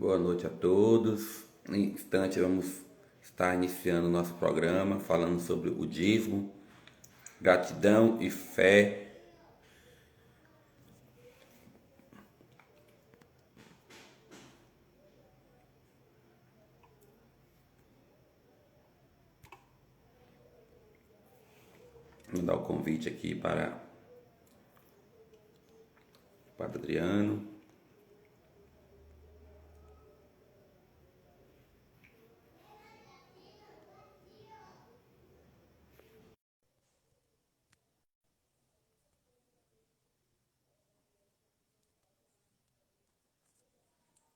Boa noite a todos. Em instante vamos estar iniciando o nosso programa falando sobre o dízimo, gratidão e fé. Vou dar o convite aqui para o Padre Adriano.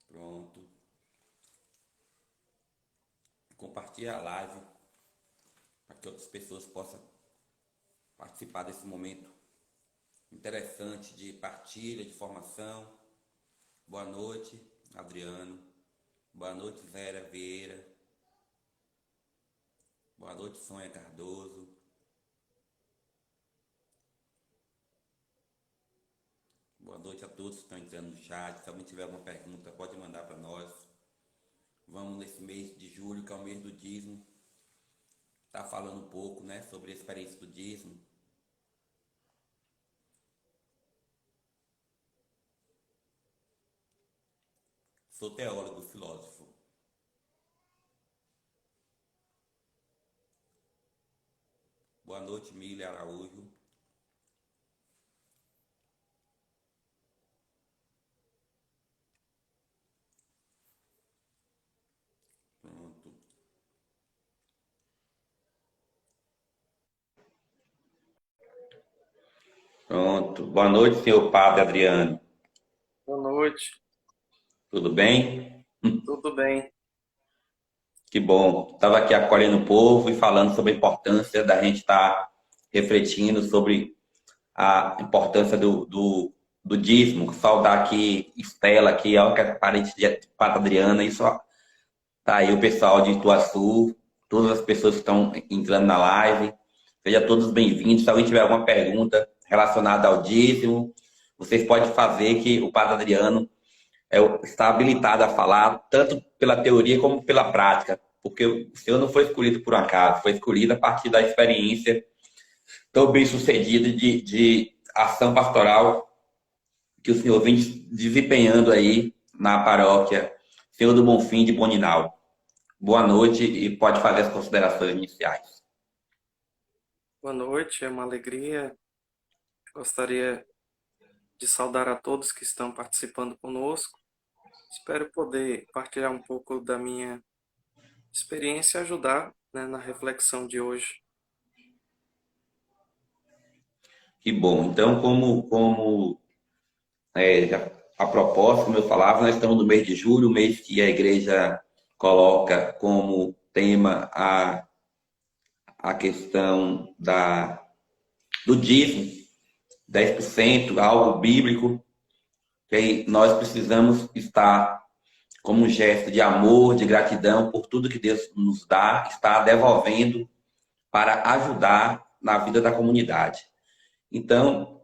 Pronto. Compartilhe a live para que outras pessoas possam participar desse momento interessante de partilha, de formação. Boa noite, Adriano. Boa noite, Vera Vieira. Boa noite, Sônia Cardoso. Boa noite a todos que estão entrando no chat. Se alguém tiver alguma pergunta, pode mandar para nós. Vamos nesse mês de julho, que é o mês do dízimo, tá falando um pouco, né, sobre a experiência do dízimo. Sou teólogo, filósofo. Boa noite, Mília Araújo. Pronto. Pronto. Boa noite, senhor Padre Adriano. Boa noite, Tudo bem? tudo bem? Que bom. Estava aqui acolhendo o povo e falando sobre a importância da gente estar refletindo sobre a importância do dízimo. Saudar aqui Estela, que é a parente de Padre Adriana, e só tá aí o pessoal de Ituaçu, todas as pessoas que estão entrando na live. Sejam todos bem-vindos. Se alguém tiver alguma pergunta relacionada ao dízimo, vocês podem fazer, que o Padre Adriano está habilitado a falar, tanto pela teoria como pela prática, porque o senhor não foi escolhido por um acaso, foi escolhido a partir da experiência tão bem sucedida de ação pastoral que o senhor vem desempenhando aí na paróquia Senhor do Bonfim de Boninal. Boa noite e pode fazer as considerações iniciais. Boa noite, é uma alegria. Gostaria de saudar a todos que estão participando conosco. Espero poder partilhar um pouco da minha experiência e ajudar, né, na reflexão de hoje. Que bom. Então, a propósito, como eu falava, nós estamos no mês de julho, o mês que a igreja coloca como tema a questão do dízimo, 10%, algo bíblico, que nós precisamos estar como um gesto de amor, de gratidão por tudo que Deus nos dá, está devolvendo para ajudar na vida da comunidade. Então,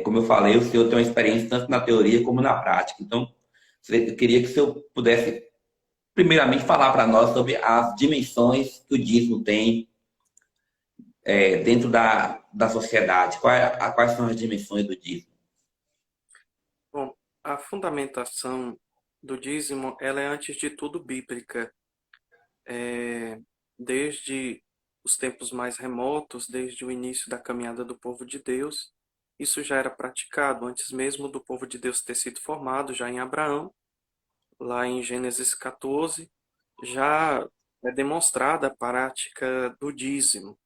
como eu falei, o senhor tem uma experiência tanto na teoria como na prática. Então, eu queria que o senhor pudesse, primeiramente, falar para nós sobre as dimensões que o dízimo tem dentro da sociedade. Quais são as dimensões do dízimo? Bom, a fundamentação do dízimo, ela é antes de tudo bíblica. Desde os tempos mais remotos, desde o início da caminhada do povo de Deus, isso já era praticado antes mesmo do povo de Deus ter sido formado, já em Abraão. Lá em Gênesis 14, já é demonstrada a prática do dízimo.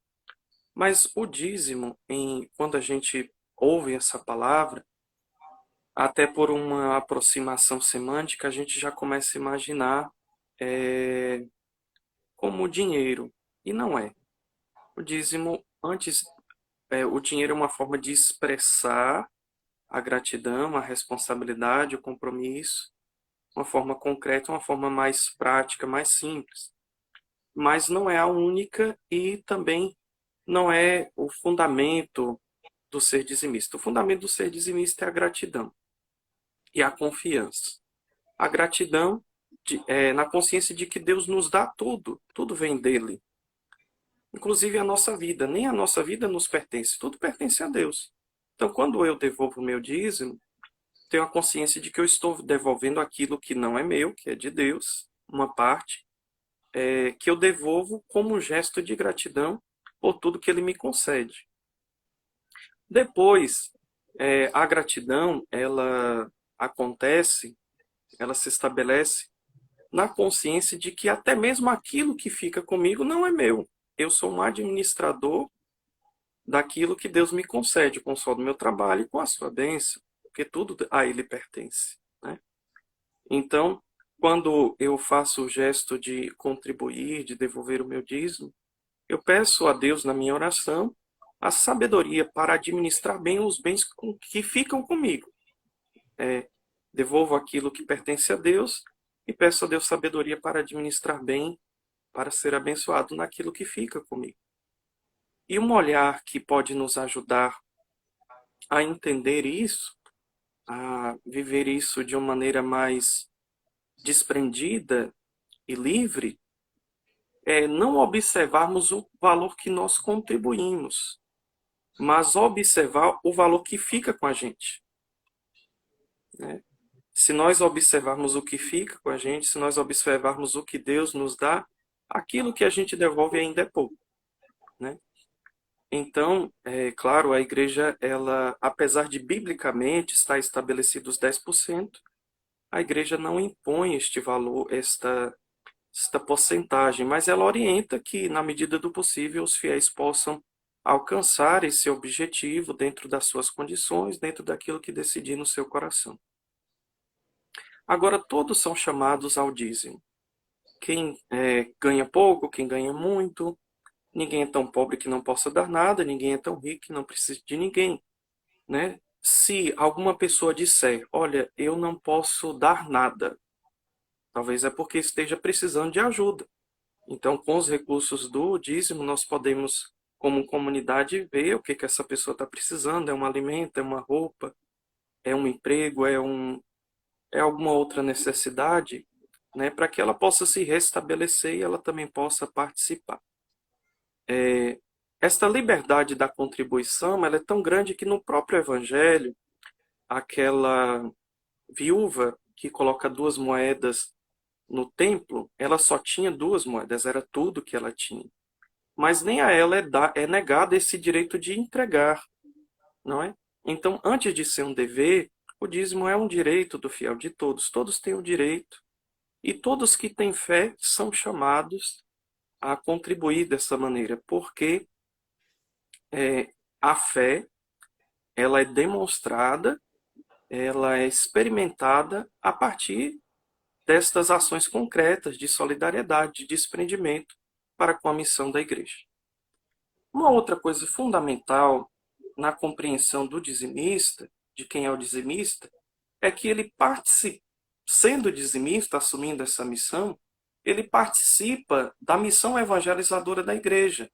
Mas o dízimo, quando a gente ouve essa palavra, até por uma aproximação semântica, a gente já começa a imaginar é, como dinheiro. E não é. O dízimo, o dinheiro é uma forma de expressar a gratidão, a responsabilidade, o compromisso, uma forma concreta, uma forma mais prática, mais simples. Mas não é a única e também não é o fundamento do ser dizimista. O fundamento do ser dizimista é a gratidão e a confiança. a gratidão na consciência de que Deus nos dá tudo, tudo vem dele. Inclusive a nossa vida, nem a nossa vida nos pertence, tudo pertence a Deus. Então, quando eu devolvo o meu dízimo, tenho a consciência de que eu estou devolvendo aquilo que não é meu, que é de Deus, uma parte, que eu devolvo como um gesto de gratidão por tudo que ele me concede. Depois, a gratidão, ela acontece, ela se estabelece na consciência de que até mesmo aquilo que fica comigo não é meu. Eu sou um administrador daquilo que Deus me concede, com o sol do meu trabalho e com a sua bênção, porque tudo a Ele pertence, né? Então, quando eu faço o gesto de contribuir, de devolver o meu dízimo, eu peço a Deus na minha oração a sabedoria para administrar bem os bens que ficam comigo. Devolvo aquilo que pertence a Deus e peço a Deus sabedoria para administrar bem, para ser abençoado naquilo que fica comigo. E um olhar que pode nos ajudar a entender isso, a viver isso de uma maneira mais desprendida e livre, é não observarmos o valor que nós contribuímos, mas observar o valor que fica com a gente, né? Se nós observarmos o que fica com a gente, se nós observarmos o que Deus nos dá, aquilo que a gente devolve ainda é pouco, né? Então, claro, a igreja, ela, apesar de biblicamente estar estabelecido os 10%, a igreja não impõe este valor, esta porcentagem, mas ela orienta que, na medida do possível, os fiéis possam alcançar esse objetivo dentro das suas condições, dentro daquilo que decidir no seu coração. Agora, todos são chamados ao dízimo. Quem ganha pouco, quem ganha muito, ninguém é tão pobre que não possa dar nada, ninguém é tão rico que não precise de ninguém, né? Se alguma pessoa disser, olha, eu não posso dar nada, talvez é porque esteja precisando de ajuda. Então, com os recursos do dízimo, nós podemos, como comunidade, ver o que essa pessoa está precisando. É um alimento, é uma roupa, é um emprego, é alguma outra necessidade, né, para que ela possa se restabelecer e ela também possa participar. Esta liberdade da contribuição, ela é tão grande que no próprio Evangelho, aquela viúva que coloca 2 moedas no templo, ela só tinha 2 moedas, era tudo que ela tinha. Mas nem a ela é negado esse direito de entregar, não é? Então, antes de ser um dever, o dízimo é um direito do fiel, de todos. Todos têm o direito. E todos que têm fé são chamados a contribuir dessa maneira, porque a fé, ela é demonstrada, ela é experimentada a partir destas ações concretas de solidariedade, de desprendimento para com a missão da igreja. Uma outra coisa fundamental na compreensão do dizimista, de quem é o dizimista, é que ele participa, sendo dizimista, assumindo essa missão, ele participa da missão evangelizadora da igreja.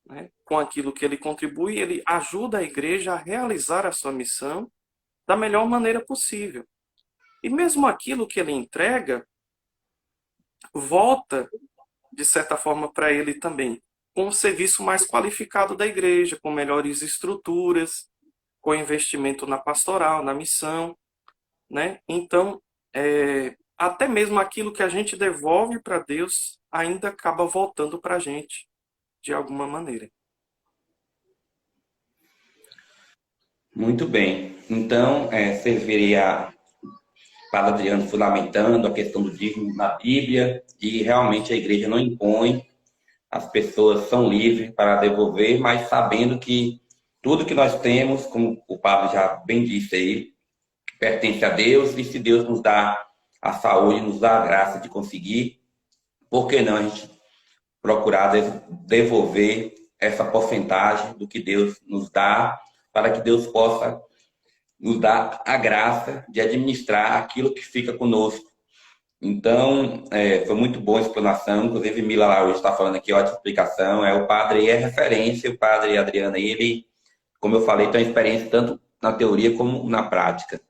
Né? Com aquilo que ele contribui, ele ajuda a igreja a realizar a sua missão da melhor maneira possível. E mesmo aquilo que ele entrega, volta, de certa forma, para ele também, com um serviço mais qualificado da igreja, com melhores estruturas, com investimento na pastoral, na missão, né? Então, até mesmo aquilo que a gente devolve para Deus ainda acaba voltando para a gente, de alguma maneira. Muito bem. Então, você veria Padre Adriano fundamentando a questão do dízimo na Bíblia e realmente a igreja não impõe, as pessoas são livres para devolver, mas sabendo que tudo que nós temos, como o Padre já bem disse aí, pertence a Deus e se Deus nos dá a saúde, nos dá a graça de conseguir, por que não a gente procurar devolver essa porcentagem do que Deus nos dá, para que Deus possa nos dar a graça de administrar aquilo que fica conosco. Então, foi muito boa a explanação. Inclusive, Mila lá hoje está falando aqui, ótima explicação. O padre é referência, o padre Adriano, ele, como eu falei, tem uma experiência tanto na teoria como na prática.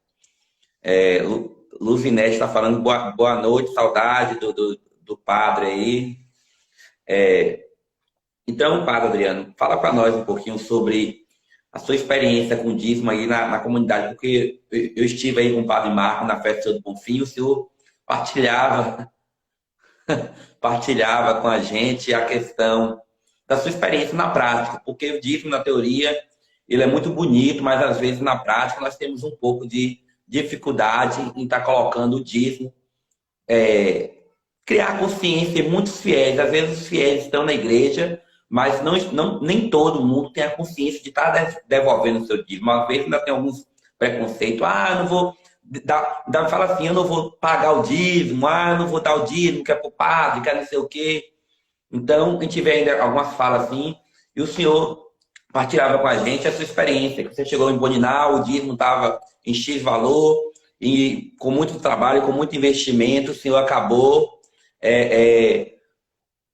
Luzinete está falando boa noite, saudade do padre aí. Então, padre Adriano, fala para nós um pouquinho sobre a sua experiência com o dízimo aí na comunidade, porque eu estive aí com o padre Marco na festa do Bonfim, e o senhor partilhava, partilhava com a gente a questão da sua experiência na prática, porque o dízimo na teoria ele é muito bonito, mas às vezes na prática nós temos um pouco de dificuldade em estar colocando o dízimo, criar consciência em muitos fiéis. Às vezes os fiéis estão na igreja, mas nem todo mundo tem a consciência de estar devolvendo o seu dízimo. Às vezes ainda tem alguns preconceitos. Ah, eu não vou. Fala assim, eu não vou pagar o dízimo, eu não vou dar o dízimo, que é para o padre, que é não sei o quê. Então, a gente vê ainda algumas falas assim, e o senhor partilhava com a gente a sua experiência, que você chegou em Boninal, o dízimo estava em X valor, e com muito trabalho, com muito investimento, o senhor acabou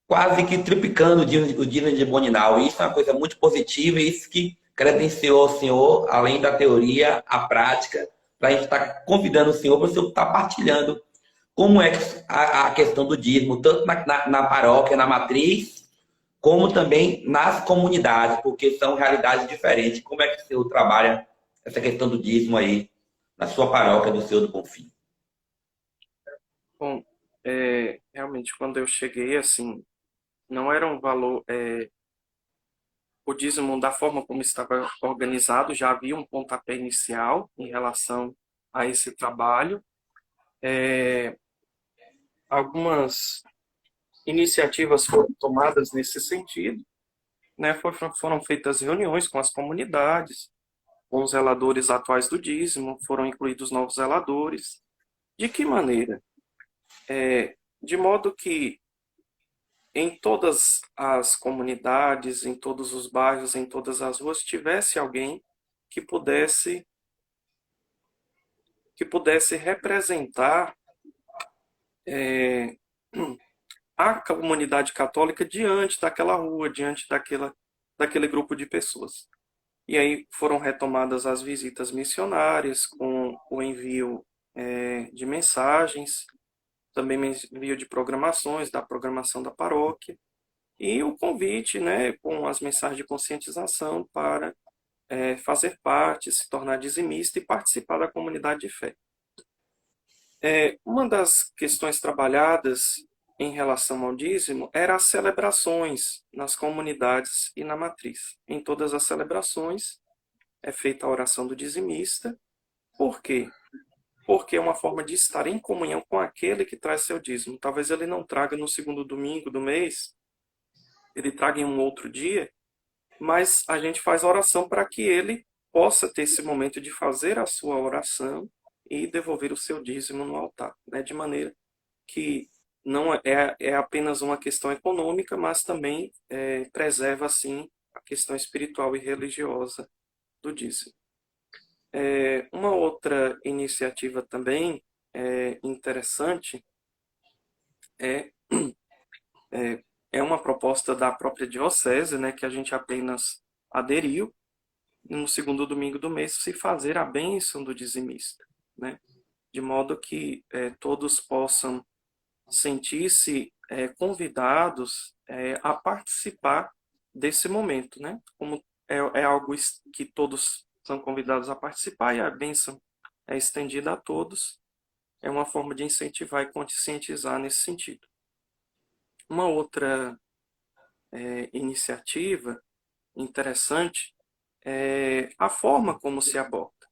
quase que triplicando o dízimo de Boninal. Isso é uma coisa muito positiva, e isso que credenciou ao senhor, além da teoria, a prática, para a gente estar convidando o senhor para o senhor estar partilhando como é a questão do dízimo, tanto na paróquia, na matriz, como também nas comunidades, porque são realidades diferentes. Como é que o senhor trabalha essa questão do dízimo aí na sua paróquia do Senhor do Bonfim? Bom, realmente, quando eu cheguei, assim, não era um valor, o dízimo, da forma como estava organizado, já havia um pontapé inicial em relação a esse trabalho. Algumas iniciativas foram tomadas nesse sentido, né? Foram feitas reuniões com as comunidades, com os zeladores atuais do dízimo, foram incluídos novos zeladores. De que maneira? De modo que em todas as comunidades, em todos os bairros, em todas as ruas, tivesse alguém que pudesse representar é, a comunidade católica diante daquela rua, diante daquele grupo de pessoas. E aí foram retomadas as visitas missionárias com o envio de mensagens, também envio de programações, da programação da paróquia, e o convite, né, com as mensagens de conscientização para fazer parte, se tornar dizimista e participar da comunidade de fé. Uma das questões trabalhadas em relação ao dízimo era as celebrações nas comunidades e na matriz. Em todas as celebrações é feita a oração do dizimista. Por quê? Porque é uma forma de estar em comunhão com aquele que traz seu dízimo. Talvez ele não traga no segundo domingo do mês, ele traga em um outro dia, mas a gente faz a oração para que ele possa ter esse momento de fazer a sua oração e devolver o seu dízimo no altar, né? De maneira que não é apenas uma questão econômica, mas também preserva, assim, a questão espiritual e religiosa do dízimo. Uma outra iniciativa também interessante é, é uma proposta da própria diocese, né, que a gente apenas aderiu, no segundo domingo do mês, se fazer a bênção do dizimista, né, de modo que todos possam sentir-se convidados a participar desse momento, né? Como é algo que todos são convidados a participar e a bênção é estendida a todos, é uma forma de incentivar e conscientizar nesse sentido. Uma outra iniciativa interessante é a forma como se aborda,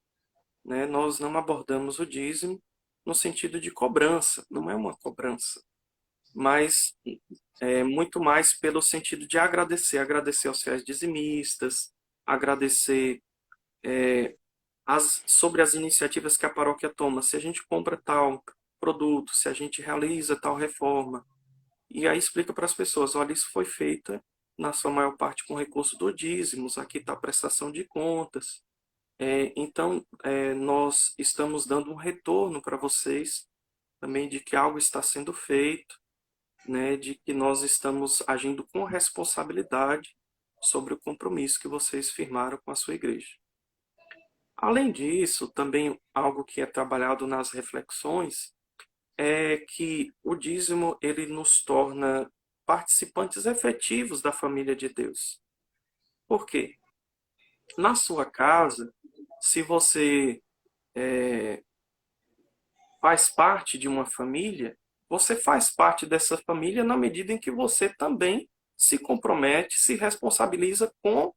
né? Nós não abordamos o dízimo no sentido de cobrança, não é uma cobrança, mas muito mais pelo sentido de agradecer aos fiéis dizimistas, agradecer sobre as iniciativas que a paróquia toma. Se a gente compra tal produto, se a gente realiza tal reforma, e aí explica para as pessoas, olha, isso foi feito na sua maior parte com recurso do dízimos, aqui está a prestação de contas. Então, nós estamos dando um retorno para vocês também de que algo está sendo feito, né, de que nós estamos agindo com responsabilidade sobre o compromisso que vocês firmaram com a sua igreja. Além disso, também algo que é trabalhado nas reflexões é que o dízimo ele nos torna participantes efetivos da família de Deus. Por quê? Na sua casa, se você faz parte de uma família, você faz parte dessa família na medida em que você também se compromete, se responsabiliza com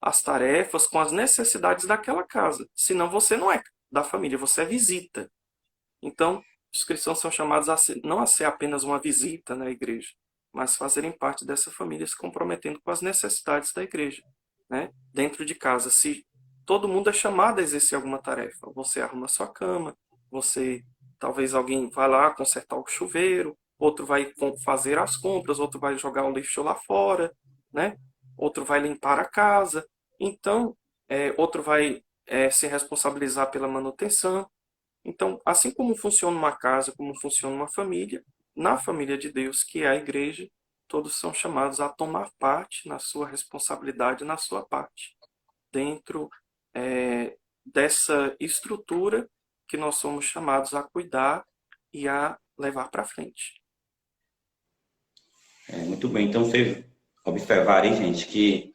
as tarefas, com as necessidades daquela casa. Senão você não é da família, você é visita. Então, os cristãos são chamados a ser, não a ser apenas uma visita na igreja, mas fazerem parte dessa família, se comprometendo com as necessidades da igreja. Né? Dentro de casa, se todo mundo é chamado a exercer alguma tarefa, você arruma sua cama, você talvez alguém vai lá consertar o chuveiro, outro vai fazer as compras, outro vai jogar o lixo lá fora, né? Outro vai limpar a casa, então outro vai se responsabilizar pela manutenção. Então, assim como funciona uma casa, como funciona uma família, na família de Deus, que é a igreja, todos são chamados a tomar parte na sua responsabilidade, na sua parte, dentro dessa estrutura que nós somos chamados a cuidar e a levar para frente. Muito bem. Então, vocês observarem, gente, que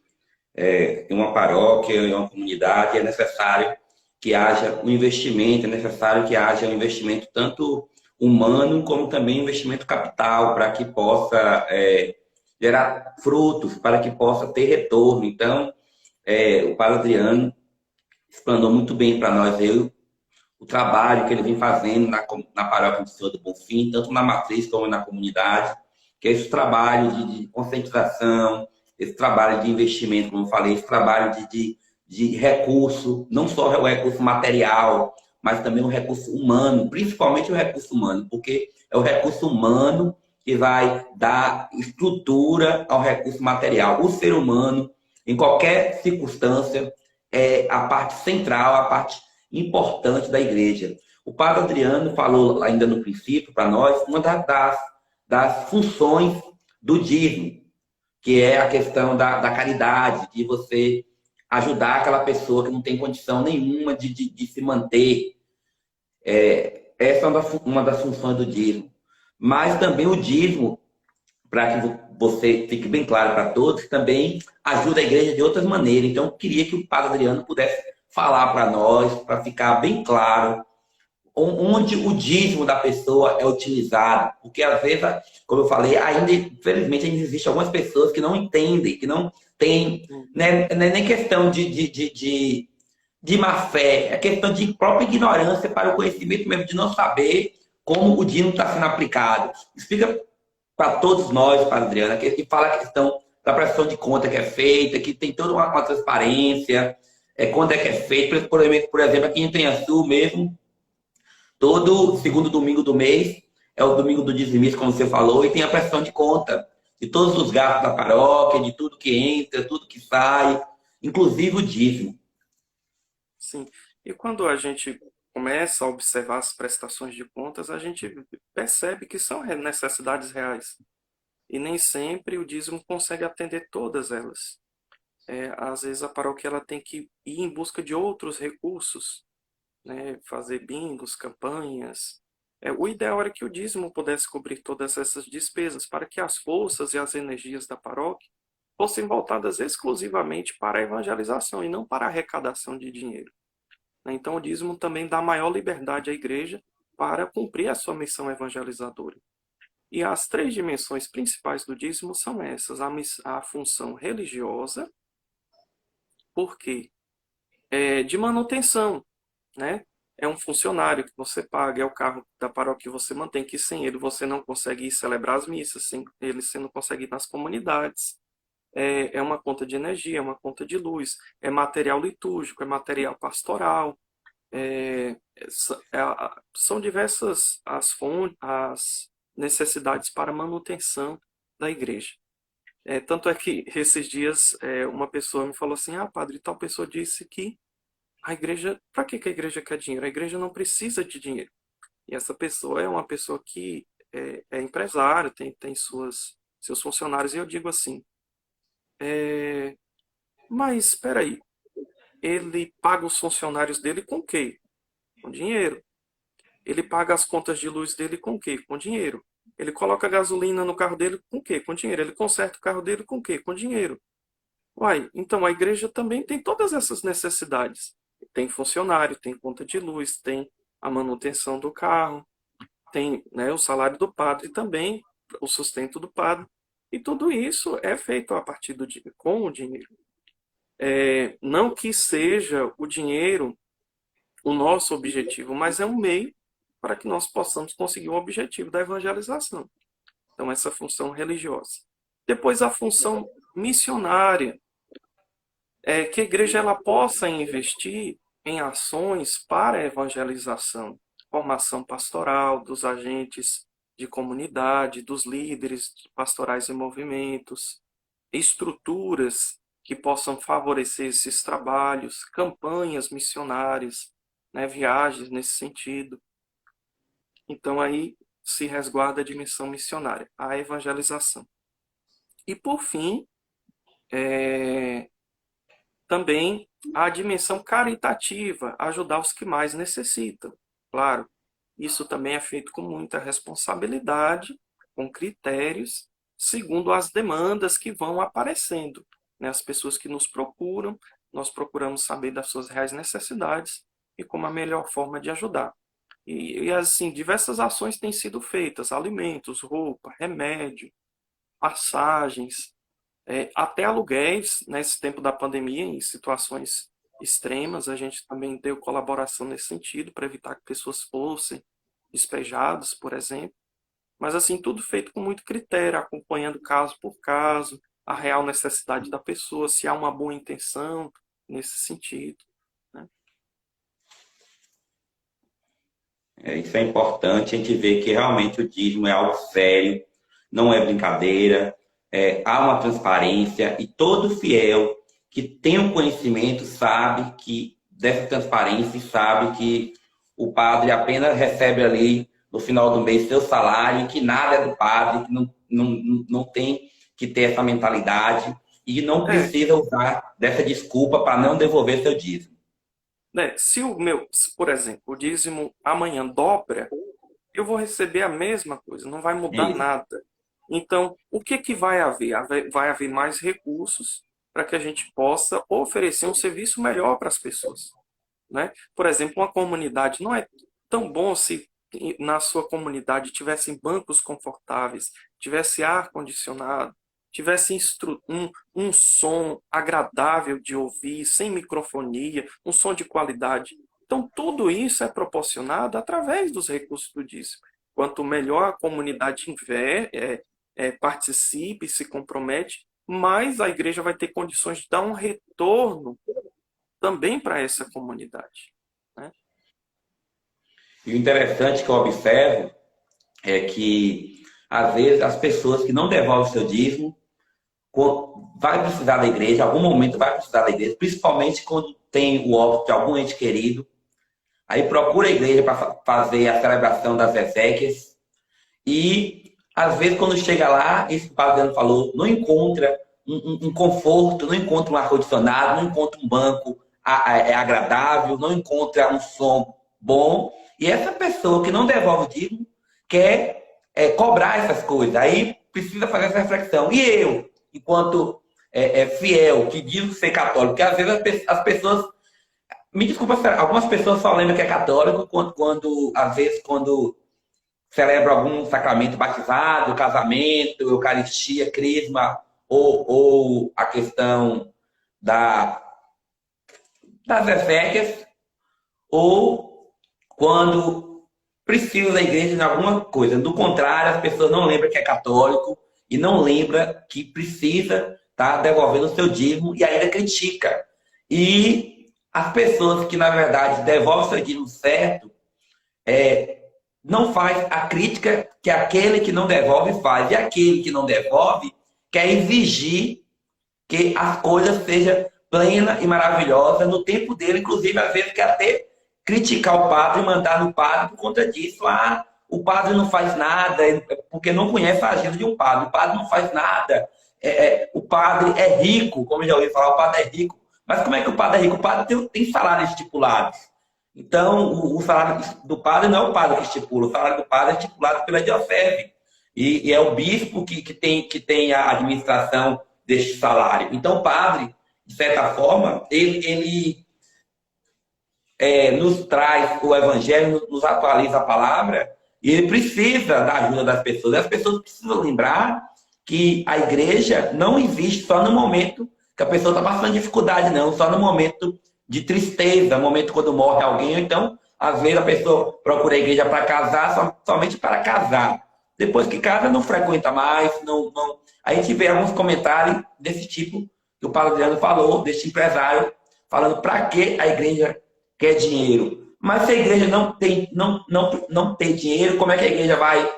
em uma paróquia, em uma comunidade, é necessário que haja um investimento, é necessário que haja um investimento tanto humano como também um investimento capital para que possa gerar frutos, para que possa ter retorno. Então, o Padre Adriano explanou muito bem para nós o trabalho que ele vem fazendo na paróquia do Senhor do Bonfim, tanto na matriz como na comunidade, que é esse trabalho de conscientização, esse trabalho de investimento, como eu falei, esse trabalho de recurso, não só o recurso material, mas também o recurso humano, principalmente o recurso humano, porque é o recurso humano que vai dar estrutura ao recurso material. O ser humano, em qualquer circunstância, é a parte central, a parte importante da igreja. O Padre Adriano falou ainda no princípio para nós uma das funções do dízimo, que é a questão da caridade, de você ajudar aquela pessoa que não tem condição nenhuma de se manter. Essa é uma das funções do dízimo. Mas também o dízimo, para que você fique bem claro para todos, também ajuda a igreja de outras maneiras. Então, eu queria que o Padre Adriano pudesse falar para nós, para ficar bem claro, onde o dízimo da pessoa é utilizado. Porque, às vezes, como eu falei, ainda, infelizmente, ainda existem algumas pessoas que não entendem, que não têm, né, não é nem questão de má fé, é questão de própria ignorância para o conhecimento mesmo, de não saber como o dízimo está sendo aplicado. Explica para todos nós, Padre Adriana, que fala a questão da prestação de conta que é feita, que tem toda uma transparência, quando é que é feito. Por exemplo, aqui em Penhaçu mesmo, todo segundo domingo do mês é o domingo do dizimista, como você falou, e tem a prestação de conta de todos os gastos da paróquia, de tudo que entra, tudo que sai, inclusive o dízimo. Sim. E quando a gente começa a observar as prestações de contas, a gente percebe que são necessidades reais. E nem sempre o dízimo consegue atender todas elas. Às vezes a paróquia ela tem que ir em busca de outros recursos, né? Fazer bingos, campanhas. O ideal era que o dízimo pudesse cobrir todas essas despesas para que as forças e as energias da paróquia fossem voltadas exclusivamente para a evangelização e não para a arrecadação de dinheiro. Então o dízimo também dá maior liberdade à igreja para cumprir a sua missão evangelizadora. E as três dimensões principais do dízimo são essas: a função religiosa, porque de manutenção, né? É um funcionário que você paga, é o carro da paróquia que você mantém, que sem ele você não consegue ir celebrar as missas, sem ele você não consegue ir nas comunidades. É uma conta de energia, é uma conta de luz, é material litúrgico, é material pastoral. É, são diversas as necessidades para manutenção da igreja. Tanto é que esses dias uma pessoa me falou assim: ah, padre, tal pessoa disse que a igreja, para que a igreja quer dinheiro? A igreja não precisa de dinheiro. E essa pessoa é uma pessoa que é empresário, tem seus funcionários, e eu digo assim, mas espera aí, ele paga os funcionários dele com o quê? Com dinheiro. Ele paga as contas de luz dele com o quê? Com dinheiro. Ele coloca gasolina no carro dele com o quê? Com dinheiro. Ele conserta o carro dele com o quê? Com dinheiro. Uai, então a igreja também tem todas essas necessidades. Tem funcionário, tem conta de luz, tem a manutenção do carro, tem, né, o salário do padre também, o sustento do padre. E tudo isso é feito a partir com o dinheiro. Não que seja o dinheiro o nosso objetivo, mas é um meio para que nós possamos conseguir o objetivo da evangelização. Então, essa função religiosa. Depois, a função missionária, que a igreja ela possa investir em ações para a evangelização, formação pastoral dos agentes de comunidade, dos líderes pastorais em movimentos, estruturas que possam favorecer esses trabalhos, campanhas missionárias, né, viagens nesse sentido. Então aí se resguarda a dimensão missionária, a evangelização. E por fim, também a dimensão caritativa, ajudar os que mais necessitam. Claro, isso também é feito com muita responsabilidade, com critérios, segundo as demandas que vão aparecendo. Né? As pessoas que nos procuram, nós procuramos saber das suas reais necessidades e como a melhor forma de ajudar. E assim, diversas ações têm sido feitas, alimentos, roupa, remédio, passagens, até aluguéis, nesse tempo da pandemia, em situações extremas, a gente também deu colaboração nesse sentido, para evitar que pessoas fossem despejadas, por exemplo. Mas assim, tudo feito com muito critério, acompanhando caso por caso, a real necessidade da pessoa, se há uma boa intenção nesse sentido. Né? Isso é importante, a gente vê que realmente o dízimo é algo sério, não é brincadeira, há uma transparência e todo fiel que tem um conhecimento sabe que dessa transparência e sabe que o padre apenas recebe ali no final do mês seu salário, que nada é do padre, que não tem que ter essa mentalidade e não precisa usar dessa desculpa para não devolver seu dízimo. Se por exemplo, o dízimo amanhã dobra, eu vou receber a mesma coisa, não vai mudar nada. Então, o que vai haver? Vai haver mais recursos para que a gente possa oferecer um serviço melhor para as pessoas. Né? Por exemplo, uma comunidade, não é tão bom se na sua comunidade tivessem bancos confortáveis, tivesse ar-condicionado, tivesse um som agradável de ouvir, sem microfonia, um som de qualidade. Então, tudo isso é proporcionado através dos recursos do dízimo. Quanto melhor a comunidade participe, se compromete, mais a igreja vai ter condições de dar um retorno também para essa comunidade. Né? E o interessante que eu observo é que, às vezes, as pessoas que não devolvem o seu dízimo vai precisar da igreja, em algum momento vai precisar da igreja, principalmente quando tem o óbito de algum ente querido. Aí procura a igreja para fazer a celebração das exéquias e, às vezes, quando chega lá, esse padre falou, não encontra um conforto, não encontra um ar-condicionado, não encontra um banco agradável, não encontra um som bom. E essa pessoa que não devolve o dízimo quer cobrar essas coisas. Aí precisa fazer essa reflexão. E eu, enquanto fiel, que diz ser católico, porque às vezes as pessoas... Me desculpa, algumas pessoas só lembram que é católico às vezes, quando celebra algum sacramento batizado, casamento, eucaristia, crisma, ou a questão das exéquias, ou quando precisa da igreja em alguma coisa. Do contrário, as pessoas não lembram que é católico e não lembram que precisa estar devolvendo o seu dízimo e ainda critica. E as pessoas que, na verdade, devolvem o seu dízimo certo, não faz a crítica que aquele que não devolve faz. E aquele que não devolve quer exigir que as coisas sejam plena e maravilhosa no tempo dele, inclusive às vezes quer até criticar o padre e mandar no padre por conta disso. O padre não faz nada, porque não conhece a agenda de um padre. O padre não faz nada. O padre é rico, como eu já ouvi falar, o padre é rico. Mas como é que o padre é rico? O padre tem salários estipulados. Então, o salário do padre não é o padre que estipula, o salário do padre é estipulado pela diocese. E é o bispo que tem a administração deste salário. Então, o padre, de certa forma, ele nos traz o evangelho, nos atualiza a palavra, e ele precisa da ajuda das pessoas. E as pessoas precisam lembrar que a igreja não existe só no momento que a pessoa está passando dificuldade, não, só no momento de tristeza, no momento quando morre alguém, ou então, às vezes, a pessoa procura a igreja para casar, somente para casar. Depois que casa, não frequenta mais, não. A gente vê alguns comentários desse tipo que o Padre Adriano falou, desse empresário, falando para que a igreja quer dinheiro. Mas se a igreja não tem dinheiro, como é que a igreja vai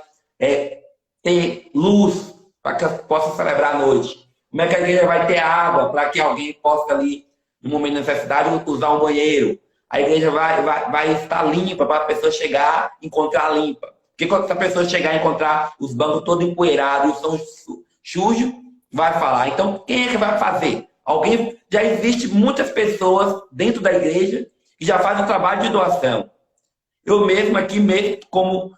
ter luz para que possa celebrar a noite? Como é que a igreja vai ter água para que alguém possa ali, no momento de necessidade, usar um banheiro? A igreja vai estar limpa para a pessoa chegar e encontrar limpa. Porque quando a pessoa chegar e encontrar os bancos todos empoeirados e o chão sujo, vai falar. Então, quem é que vai fazer? Alguém, já existe muitas pessoas dentro da igreja que já fazem o trabalho de doação. Eu mesmo aqui, mesmo como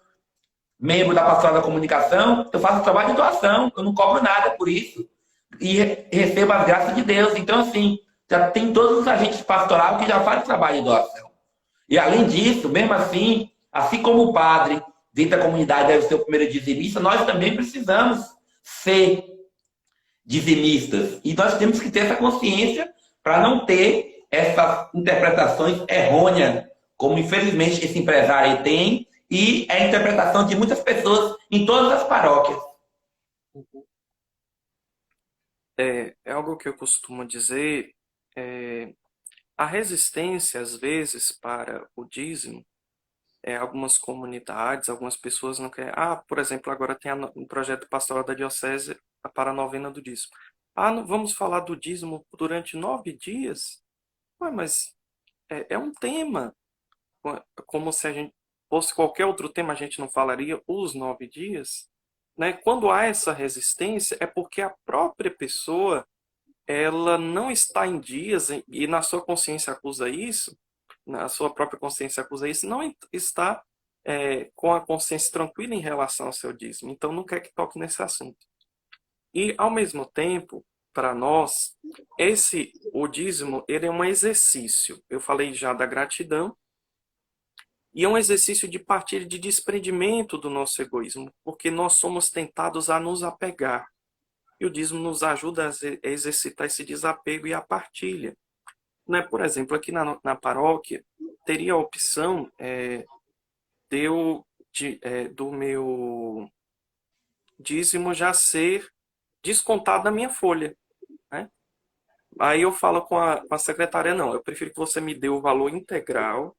membro da Pastoral da Comunicação, eu faço o trabalho de doação. Eu não cobro nada por isso. E recebo as graças de Deus. Então, assim, já tem todos os agentes pastorais que já fazem o trabalho de doação. E além disso, mesmo assim como o padre dentro da comunidade deve ser o primeiro dizimista, nós também precisamos ser dizimistas. E nós temos que ter essa consciência para não ter essas interpretações errôneas, como infelizmente esse empresário tem, e é a interpretação de muitas pessoas em todas as paróquias. É algo que eu costumo dizer, a resistência, às vezes, para o dízimo, algumas comunidades, algumas pessoas não querem. Por exemplo, agora tem um projeto pastoral da Diocese para a novena do dízimo. Não vamos falar do dízimo durante 9 dias? Ué, mas é um tema. Como se a gente fosse qualquer outro tema, a gente não falaria os 9 dias. Né? Quando há essa resistência, é porque a própria pessoa ela não está em dias, e na sua consciência acusa isso, na sua própria consciência acusa isso, não está com a consciência tranquila em relação ao seu dízimo. Então, não quer que toque nesse assunto. E, ao mesmo tempo, para nós, o dízimo ele é um exercício. Eu falei já da gratidão, e é um exercício de partilha, de desprendimento do nosso egoísmo, porque nós somos tentados a nos apegar. E o dízimo nos ajuda a exercitar esse desapego e a partilha. Né? Por exemplo, aqui na paróquia, teria a opção do meu dízimo já ser descontado da minha folha. Né? Aí eu falo com a secretária, não, eu prefiro que você me dê o valor integral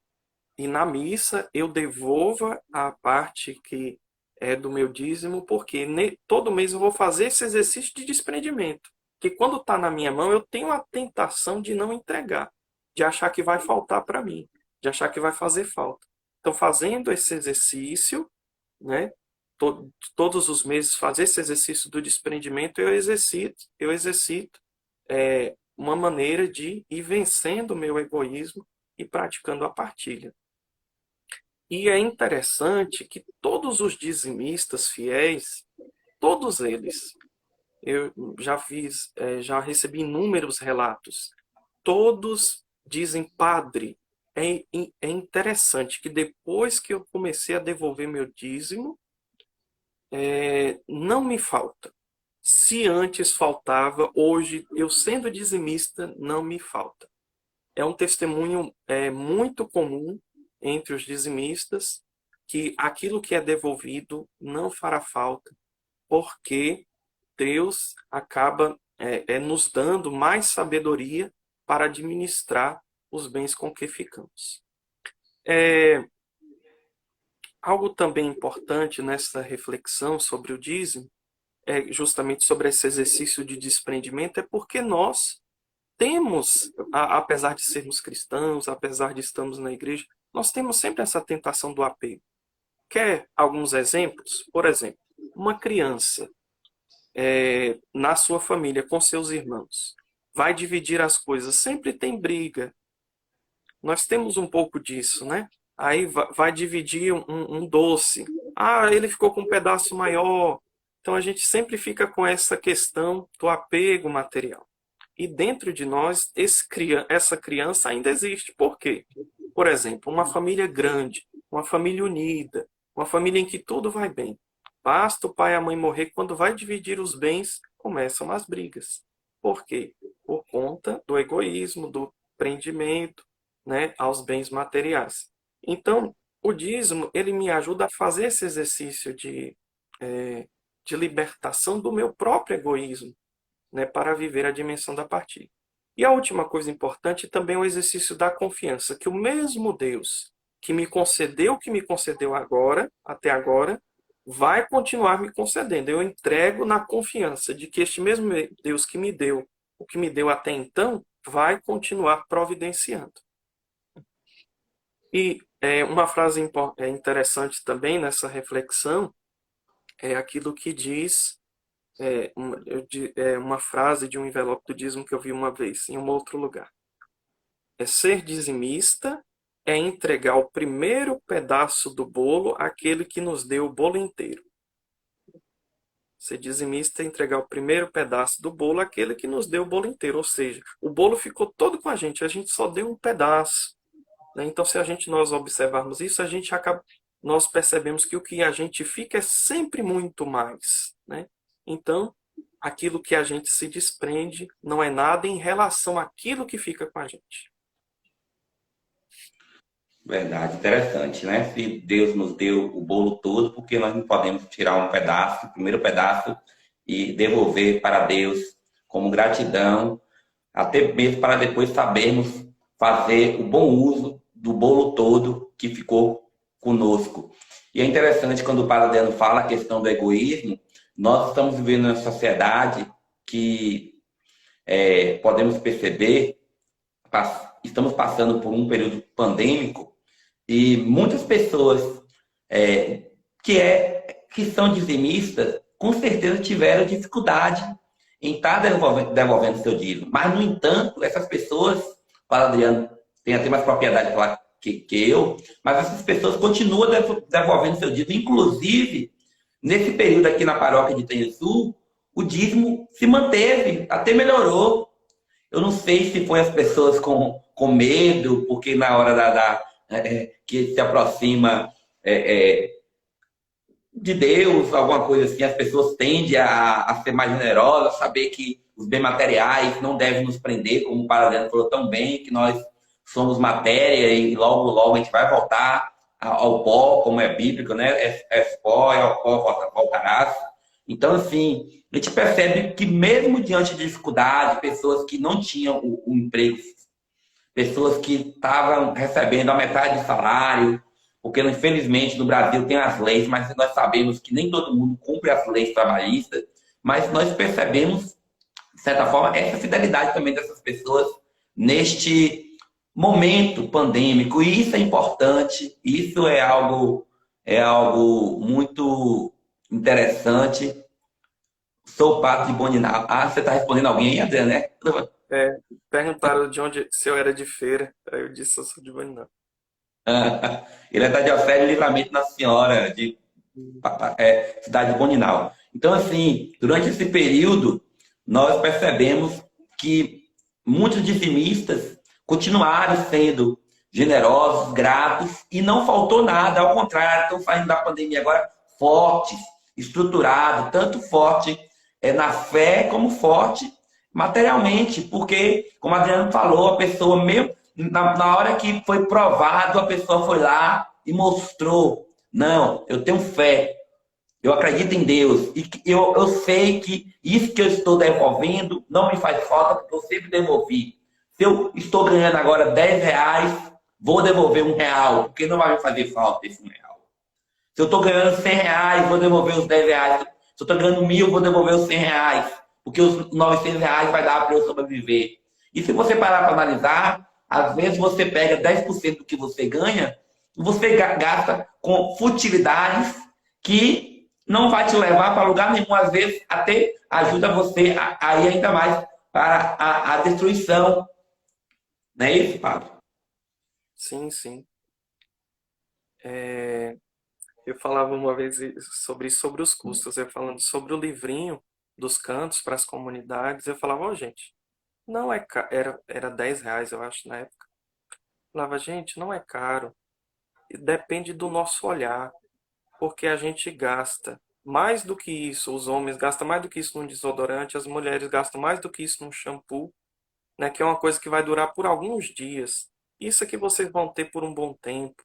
e na missa eu devolva a parte que é do meu dízimo, porque todo mês eu vou fazer esse exercício de desprendimento. Que quando está na minha mão, eu tenho a tentação de não entregar, de achar que vai faltar para mim, de achar que vai fazer falta. Então, fazendo esse exercício, né, todos os meses fazer esse exercício do desprendimento, eu exercito uma maneira de ir vencendo o meu egoísmo e praticando a partilha. E é interessante que todos os dizimistas fiéis, todos eles, eu já recebi inúmeros relatos, todos dizem, padre, é interessante que depois que eu comecei a devolver meu dízimo, não me falta. Se antes faltava, hoje, eu sendo dizimista, não me falta. É um testemunho muito comum entre os dizimistas, que aquilo que é devolvido não fará falta, porque Deus acaba nos dando mais sabedoria para administrar os bens com que ficamos. Algo também importante nessa reflexão sobre o dízimo, justamente sobre esse exercício de desprendimento, é porque nós temos, apesar de sermos cristãos, apesar de estarmos na igreja, nós temos sempre essa tentação do apego. Quer alguns exemplos? Por exemplo, uma criança na sua família, com seus irmãos, vai dividir as coisas. Sempre tem briga. Nós temos um pouco disso, né? Aí vai dividir um doce. Ah, ele ficou com um pedaço maior. Então a gente sempre fica com essa questão do apego material. E dentro de nós, essa criança ainda existe. Por quê? Por exemplo, uma família grande, uma família unida, uma família em que tudo vai bem. Basta o pai e a mãe morrer, quando vai dividir os bens, começam as brigas. Por quê? Por conta do egoísmo, do prendimento, né, aos bens materiais. Então, o dízimo, ele me ajuda a fazer esse exercício de libertação do meu próprio egoísmo, né, para viver a dimensão da partilha. E a última coisa importante também é o exercício da confiança, que o mesmo Deus que me concedeu o que me concedeu agora, até agora, vai continuar me concedendo. Eu entrego na confiança de que este mesmo Deus que me deu o que me deu até então, vai continuar providenciando. E uma frase interessante também nessa reflexão é aquilo que diz, uma frase de um envelope do dízimo que eu vi uma vez em um outro lugar. Ser dizimista é entregar o primeiro pedaço do bolo àquele que nos deu o bolo inteiro. Ser dizimista é entregar o primeiro pedaço do bolo àquele que nos deu o bolo inteiro. Ou seja, o bolo ficou todo com a gente só deu um pedaço. Né? Então, se nós observarmos isso, nós percebemos que o que a gente fica é sempre muito mais. Né? Então, aquilo que a gente se desprende não é nada em relação àquilo que fica com a gente. Verdade, interessante, né? Se Deus nos deu o bolo todo, porque nós não podemos tirar um pedaço, o primeiro pedaço, e devolver para Deus como gratidão, até mesmo para depois sabermos fazer o bom uso do bolo todo que ficou conosco. E é interessante quando o Padre Adriano fala a questão do egoísmo, nós estamos vivendo uma sociedade que podemos perceber, estamos passando por um período pandêmico e muitas pessoas que são dizimistas, com certeza tiveram dificuldade em estar devolvendo seu dízimo. Mas, no entanto, essas pessoas, o Padre Adriano tem até mais propriedade de falar que eu, mas essas pessoas continuam devolvendo seu dízimo. Inclusive, nesse período aqui na paróquia de Tenha-Sul, o dízimo se manteve, até melhorou. Eu não sei se foi as pessoas com medo, porque na hora que se aproxima de Deus, alguma coisa assim, as pessoas tendem a ser mais generosas, saber que os bens materiais não devem nos prender, como o Padre Adriano falou tão bem, que nós somos matéria e logo, logo a gente vai voltar ao pó, como é bíblico, né? És pó, e ao pó voltarás. Então, assim, a gente percebe que mesmo diante de dificuldade, pessoas que não tinham o emprego, pessoas que estavam recebendo a metade do salário, porque infelizmente no Brasil tem as leis, mas nós sabemos que nem todo mundo cumpre as leis trabalhistas, mas nós percebemos, de certa forma, essa fidelidade também dessas pessoas neste momento pandêmico, e isso é importante, isso é algo muito interessante. Sou o Padre de Boninal. Ah, você está respondendo alguém aí, Adriano, né? Perguntaram se eu era de Feira, aí eu disse eu sou de Boninal. Ele é da Diocese de Livramento Nossa Senhora, de cidade de Boninal. Então, assim, durante esse período, nós percebemos que muitos dizimistas continuaram sendo generosos, gratos, e não faltou nada, ao contrário, estão saindo da pandemia agora fortes, estruturados, tanto forte na fé como forte materialmente, porque, como a Adriano falou, a pessoa mesmo, na hora que foi provado, a pessoa foi lá e mostrou, não, eu tenho fé, eu acredito em Deus, e eu sei que isso que eu estou devolvendo não me faz falta, porque eu sempre devolvi. Se eu estou ganhando agora 10 reais, vou devolver R$1, porque não vai me fazer falta esse R$1. Se eu estou ganhando 100 reais, vou devolver os 10 reais. Se eu estou ganhando 1.000, vou devolver os 100 reais. Porque os 900 reais vai dar para eu sobreviver. E se você parar para analisar, às vezes você pega 10% do que você ganha e você gasta com futilidades que não vai te levar para lugar nenhum. Às vezes até ajuda você a ir ainda mais para a destruição. Não é isso, Padre? Sim, sim. Eu falava uma vez sobre os custos, eu falando sobre o livrinho dos cantos para as comunidades, eu falava, ó, gente, não é caro, era R$ 10, eu acho, na época. Eu falava, gente, não é caro, depende do nosso olhar, porque a gente gasta mais do que isso, os homens gastam mais do que isso num desodorante, as mulheres gastam mais do que isso num shampoo, né, que é uma coisa que vai durar por alguns dias. Isso é que vocês vão ter por um bom tempo,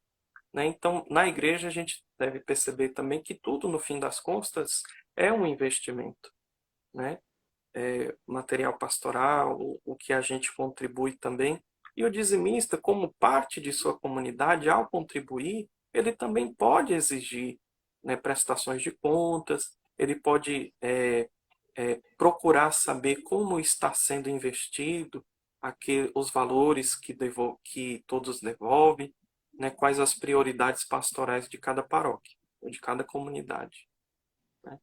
né? Então, na igreja a gente deve perceber também que tudo, no fim das contas, é um investimento, né? Material pastoral, o que a gente contribui também. E o dizimista, como parte de sua comunidade, ao contribuir, ele também pode exigir, né, prestações de contas, ele pode procurar saber como está sendo investido os valores que todos devolvem, né, quais as prioridades pastorais de cada paróquia, ou de cada comunidade, né?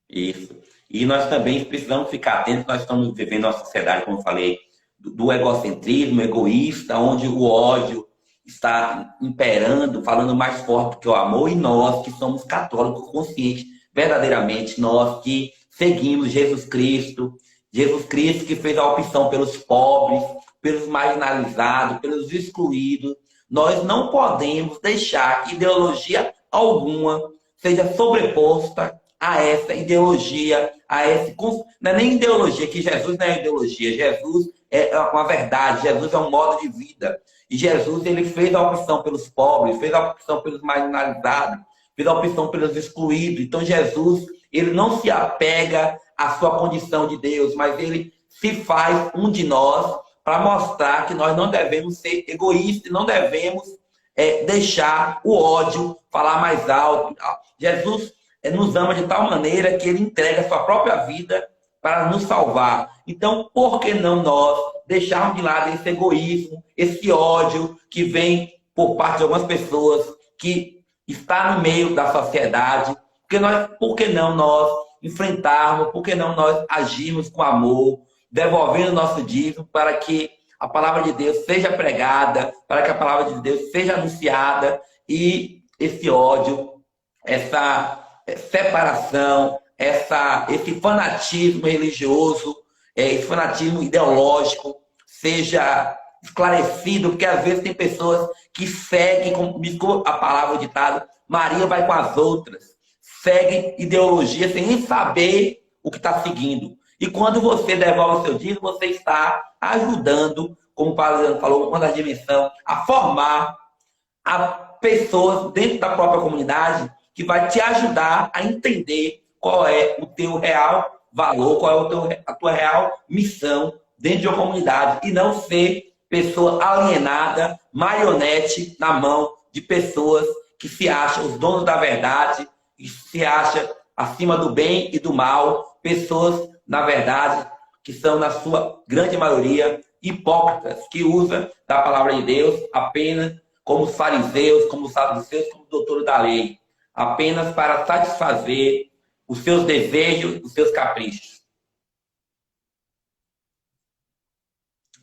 Isso. E nós também precisamos ficar atentos, nós estamos vivendo uma sociedade, como eu falei, do egocentrismo, egoísta, onde o ódio está imperando, falando mais forte que o amor, e nós que somos católicos conscientes, verdadeiramente, nós que seguimos Jesus Cristo que fez a opção pelos pobres, pelos marginalizados, pelos excluídos, nós não podemos deixar que ideologia alguma seja sobreposta a essa ideologia, a esse. Não é nem ideologia, que Jesus não é ideologia, Jesus é uma verdade, Jesus é um modo de vida. E Jesus ele fez a opção pelos pobres, fez a opção pelos marginalizados, fez a opção pelos excluídos. Então Jesus ele não se apega à sua condição de Deus, mas ele se faz um de nós para mostrar que nós não devemos ser egoístas, não devemos deixar o ódio falar mais alto. Jesus nos ama de tal maneira que ele entrega a sua própria vida para nos salvar. Então, por que não nós deixarmos de lado esse egoísmo, esse ódio que vem por parte de algumas pessoas que está no meio da sociedade? Por que não nós enfrentarmos, por que não nós agirmos com amor, devolvendo nosso dízimo para que a palavra de Deus seja pregada, para que a palavra de Deus seja anunciada e esse ódio, essa separação, esse fanatismo religioso, esse fanatismo ideológico seja esclarecido, porque às vezes tem pessoas que seguem, como a palavra ditado, Maria vai com as outras, seguem ideologia sem nem saber o que está seguindo. E quando você devolve o seu dízimo, você está ajudando, como o Padre Leandro falou, uma das dimensões, a formar a pessoas dentro da própria comunidade que vai te ajudar a entender qual é o teu real valor, qual é a tua real missão dentro de uma comunidade e não ser pessoa alienada, marionete na mão de pessoas que se acham os donos da verdade e se acham acima do bem e do mal, pessoas, na verdade, que são, na sua grande maioria, hipócritas, que usam da palavra de Deus apenas como os fariseus, como os saduceus, como os doutores da lei, apenas para satisfazer os seus desejos, os seus caprichos.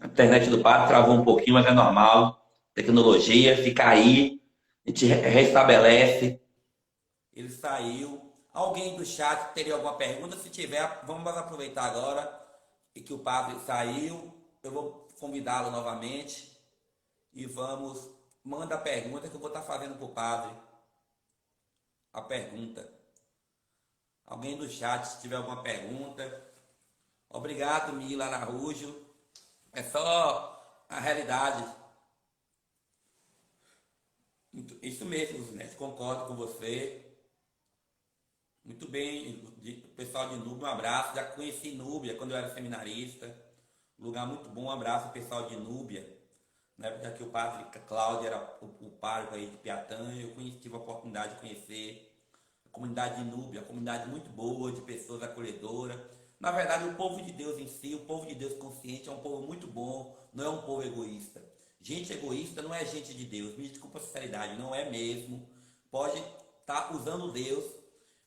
A internet do Padre travou um pouquinho, mas é normal. Tecnologia, fica aí, a gente restabelece. Ele saiu. Alguém do chat teria alguma pergunta? Se tiver, vamos aproveitar agora e que o Padre saiu. Eu vou convidá-lo novamente e vamos. Manda a pergunta que eu vou estar fazendo para o Padre. A pergunta. Alguém do chat, se tiver alguma pergunta. Obrigado, Mila Araújo. É só a realidade. Isso mesmo, né? Concordo com você. Muito bem, pessoal de Núbia, um abraço. Já conheci Núbia quando eu era seminarista. Lugar muito bom, um abraço pessoal de Núbia. Na época que o padre Cláudio era o pároco aí de Piatã, eu tive a oportunidade de conhecer a comunidade de Núbia, uma comunidade muito boa, de pessoas acolhedoras. Na verdade, o povo de Deus em si, o povo de Deus consciente, é um povo muito bom, não é um povo egoísta. Gente egoísta não é gente de Deus, me desculpa a sinceridade, não é mesmo. Pode estar usando Deus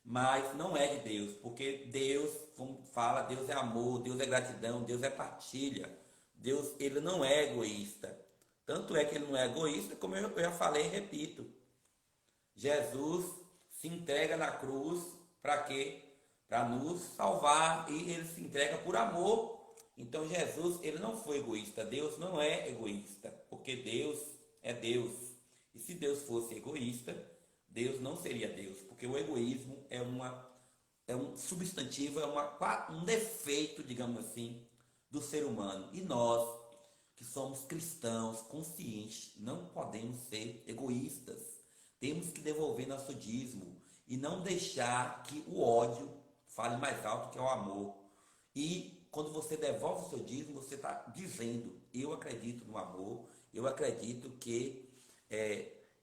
mas não é de Deus, porque Deus, como fala, Deus é amor, Deus é gratidão, Deus é partilha. Deus, ele não é egoísta. Tanto é que ele não é egoísta, como eu já falei e repito. Jesus se entrega na cruz para quê? Para nos salvar, e ele se entrega por amor. Então Jesus, ele não foi egoísta. Deus não é egoísta, porque Deus é Deus. E se Deus fosse egoísta, Deus não seria Deus, porque o egoísmo é um substantivo, um defeito, digamos assim, do ser humano. E nós, que somos cristãos conscientes, não podemos ser egoístas. Temos que devolver nosso dízimo e não deixar que o ódio fale mais alto que o amor. E quando você devolve o seu dízimo, você está dizendo: eu acredito no amor, eu acredito que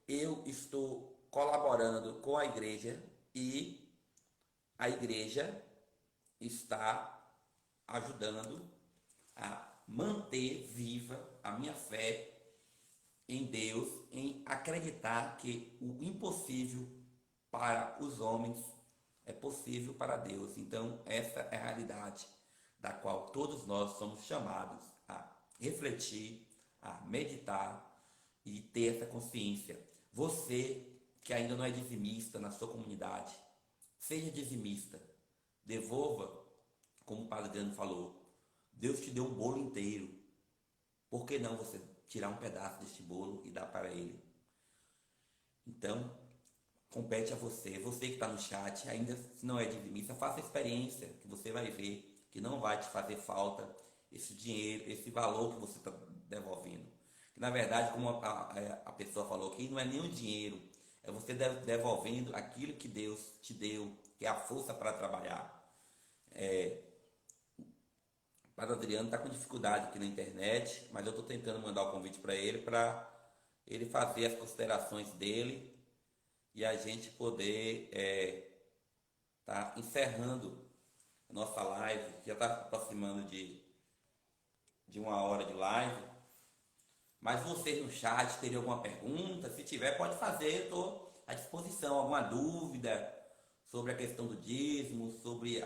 eu estou colaborando com a igreja e a igreja está ajudando a manter viva a minha fé em Deus, em acreditar que o impossível para os homens é possível para Deus. Então, essa é a realidade da qual todos nós somos chamados a refletir, a meditar e ter essa consciência. Você que ainda não é dizimista na sua comunidade, seja dizimista. Devolva, como o Padre Adriano falou, Deus te deu um bolo inteiro. Por que não você tirar um pedaço deste bolo e dar para ele? Então, compete a você. Você que está no chat, ainda se não é dizimista, faça a experiência, que você vai ver que não vai te fazer falta esse dinheiro, esse valor que você está devolvendo. Que na verdade, como a pessoa falou aqui, não é nem o dinheiro, é você devolvendo aquilo que Deus te deu, que é a força para trabalhar. O Padre Adriano está com dificuldade aqui na internet, mas eu estou tentando mandar o convite para ele fazer as considerações dele e a gente poder tá encerrando a nossa live, que já está aproximando de 1 hora de live. Mas vocês no chat teriam alguma pergunta? Se tiver, pode fazer, estou à disposição. Alguma dúvida sobre a questão do dízimo, sobre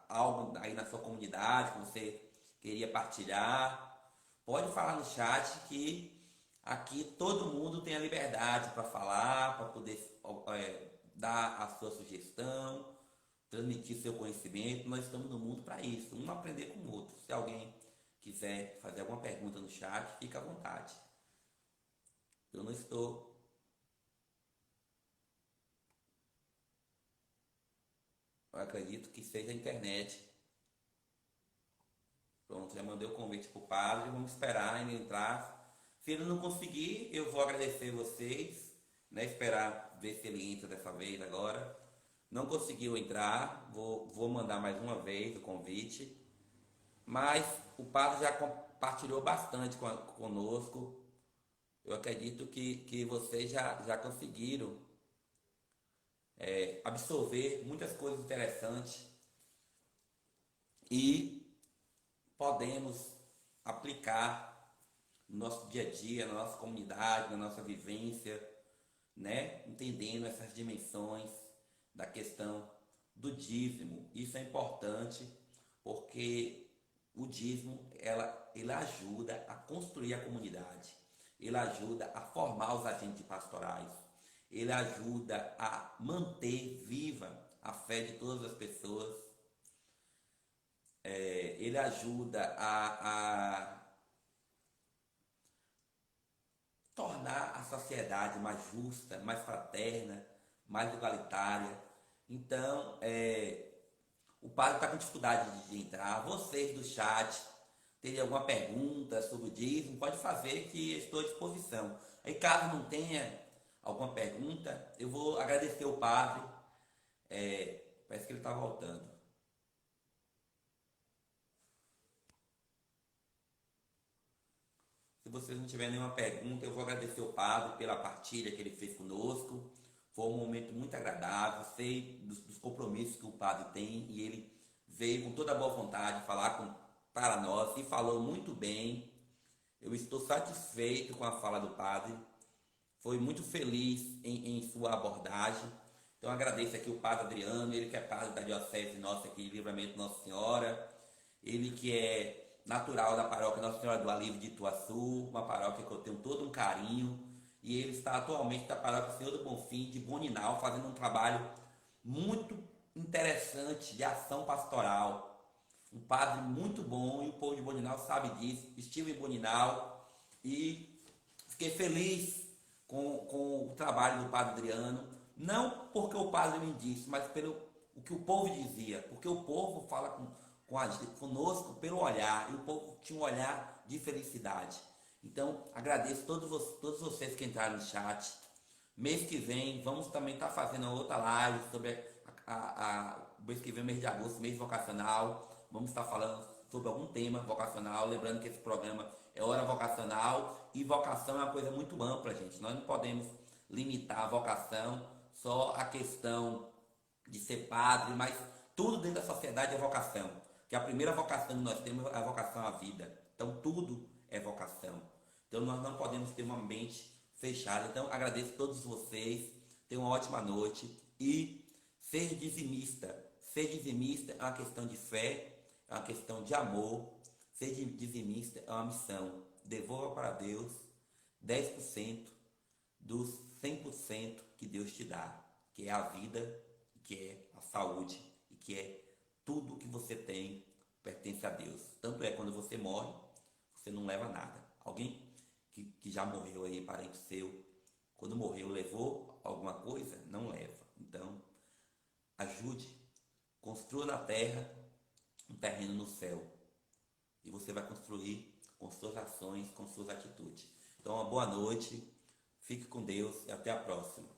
algo aí na sua comunidade que você queria partilhar? Pode falar no chat, que aqui todo mundo tem a liberdade para falar, para poder dar a sua sugestão, transmitir seu conhecimento. Nós estamos no mundo para isso, um aprender com o outro. Se alguém quiser fazer alguma pergunta no chat, fica à vontade. Eu não estou. Eu acredito que seja a internet. Pronto, já mandei o convite para o padre. Vamos esperar ele entrar. Se ele não conseguir, eu vou agradecer vocês, né? Esperar ver se ele entra dessa vez agora. Não conseguiu entrar, vou mandar mais uma vez o convite. Mas o padre já compartilhou bastante conosco. Eu acredito que vocês já conseguiram absorver muitas coisas interessantes e podemos aplicar no nosso dia a dia, na nossa comunidade, na nossa vivência, né? Entendendo essas dimensões da questão do dízimo. Isso é importante porque o dízimo ele ajuda a construir a comunidade, ele ajuda a formar os agentes pastorais, ele ajuda a manter viva a fé de todas as pessoas, ele ajuda a tornar a sociedade mais justa, mais fraterna, mais igualitária. Então, o padre está com dificuldade de entrar. Vocês do chat, terem alguma pergunta sobre o dízimo, pode fazer, que estou à disposição. Aí, caso não tenha alguma pergunta, eu vou agradecer o padre. Parece que ele está voltando. Se vocês não tiverem nenhuma pergunta, eu vou agradecer o padre pela partilha que ele fez conosco. Foi um momento muito agradável. Sei dos compromissos que o padre tem, e ele veio com toda a boa vontade falar para nós e falou muito bem. Eu estou satisfeito com a fala do padre. Foi muito feliz em sua abordagem. Então agradeço aqui o Padre Adriano, ele que é padre da Diocese nossa aqui, Livramento Nossa Senhora, ele que é natural da paróquia Nossa Senhora do Alívio de Ituaçu, uma paróquia que eu tenho todo um carinho, e ele está atualmente da paróquia Senhor do Bonfim, de Boninal, fazendo um trabalho muito interessante de ação pastoral. Um padre muito bom, e o povo de Boninal sabe disso. Estive em Boninal e fiquei feliz com o trabalho do padre Adriano, não porque o padre me disse, mas pelo o que o povo dizia, porque o povo fala conosco pelo olhar, e o povo tinha um olhar de felicidade. Então, agradeço todos vocês que entraram no chat. Mês que vem, vamos também estar fazendo outra live sobre mês que vem, mês de agosto, mês vocacional. Vamos estar falando sobre algum tema vocacional. Lembrando que esse programa é hora vocacional, e vocação é uma coisa muito ampla, gente. Nós não podemos limitar a vocação só a questão de ser padre, mas tudo dentro da sociedade é vocação. Que a primeira vocação que nós temos é a vocação à vida. Então tudo é vocação. Então nós não podemos ter uma mente fechada. Então agradeço a todos vocês. Tenham uma ótima noite e ser dizimista. Ser dizimista é uma questão de fé, é uma questão de amor. Ser dizimista é uma missão. Devolva para Deus 10% dos 100% que Deus te dá, que é a vida, que é a saúde e que é tudo que você tem pertence a Deus. Tanto é quando você morre, você não leva nada. Alguém que já morreu aí, parente seu, quando morreu, levou alguma coisa? Não leva. Então, ajude, construa na terra um terreno no céu. E você vai construir com suas ações, com suas atitudes. Então, uma boa noite, fique com Deus e até a próxima.